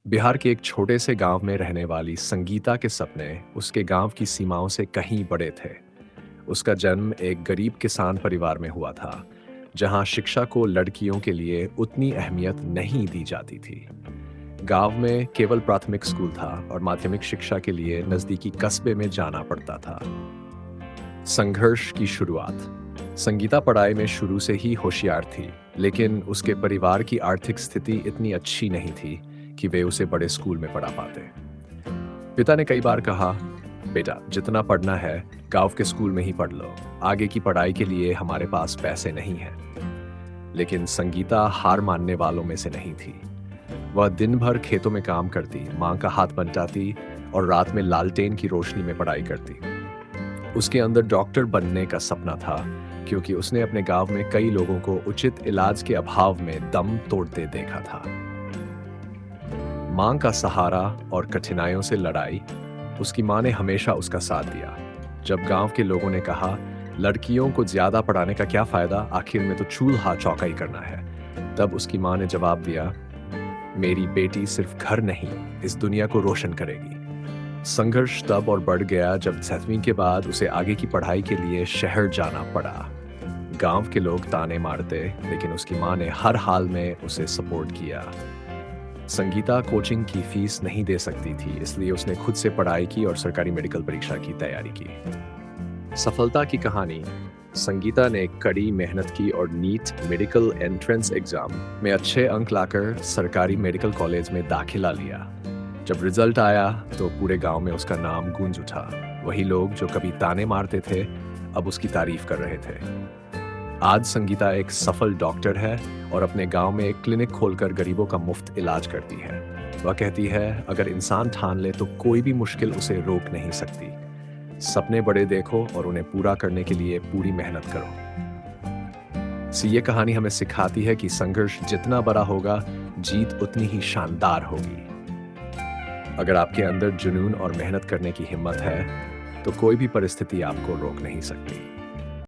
बिहार के एक छोटे से गांव में रहने वाली संगीता के सपने उसके गांव की सीमाओं से कहीं बड़े थे। उसका जन्म एक गरीब किसान परिवार में हुआ था, जहां शिक्षा को लड़कियों के लिए उतनी अहमियत नहीं दी जाती थी। गांव में केवल प्राथमिक स्कूल था और माध्यमिक शिक्षा के लिए नजदीकी कस्बे में जाना पड़ता था। संघर्ष की शुरुआत। संगीता पढ़ाई में शुरू से ही होशियार थी, लेकिन उसके परिवार की आर्थिक स्थिति इतनी अच्छी नहीं थी कि वे उसे बड़े स्कूल में पढ़ा पाते। पिता ने कई बार कहा, बेटा जितना पढ़ना है गांव के स्कूल में ही पढ़ लो, आगे की पढ़ाई के लिए हमारे पास पैसे नहीं हैं। लेकिन संगीता हार मानने वालों में से नहीं थी। वह दिन भर खेतों में काम करती, माँ का हाथ बंटाती और रात में लालटेन की रोशनी में पढ़ाई करती। उसके अंदर डॉक्टर बनने का सपना था, क्योंकि उसने अपने गांव में कई लोगों को उचित इलाज के अभाव में दम तोड़ते देखा था। मां का सहारा और कठिनाइयों से लड़ाई। उसकी मां ने हमेशा उसका साथ दिया। जब गांव के लोगों ने कहा, लड़कियों को ज्यादा पढ़ाने का क्या फायदा, आखिर में तो चूल्हा चौका ही करना है, तब उसकी मां ने जवाब दिया, मेरी बेटी सिर्फ घर नहीं, इस दुनिया को रोशन करेगी। संघर्ष तब और बढ़ गया जब 7वीं के बाद उसे आगे की पढ़ाई के लिए शहर जाना पड़ा। गांव के लोग ताने मारते, लेकिन उसकी मां ने हर हाल में उसे सपोर्ट किया। संगीता कोचिंग की फीस नहीं दे सकती थी, इसलिए उसने खुद से पढ़ाई की और सरकारी मेडिकल परीक्षा की तैयारी की। सफलता की कहानी। संगीता ने कड़ी मेहनत की और नीट मेडिकल एंट्रेंस एग्जाम में अच्छे अंक लाकर सरकारी मेडिकल कॉलेज में दाखिला लिया। जब रिजल्ट आया तो पूरे गांव में उसका नाम गूंज उठा। वही लोग जो कभी ताने मारते थे, अब उसकी तारीफ कर रहे थे। आज संगीता एक सफल डॉक्टर है और अपने गांव में एक क्लिनिक खोलकर गरीबों का मुफ्त इलाज करती है। वह कहती है, अगर इंसान ठान ले तो कोई भी मुश्किल उसे रोक नहीं सकती। सपने बड़े देखो और उन्हें पूरा करने के लिए पूरी मेहनत करो। ये कहानी हमें सिखाती है कि संघर्ष जितना बड़ा होगा, जीत उतनी ही शानदार होगी। अगर आपके अंदर जुनून और मेहनत करने की हिम्मत है, तो कोई भी परिस्थिति आपको रोक नहीं सकती।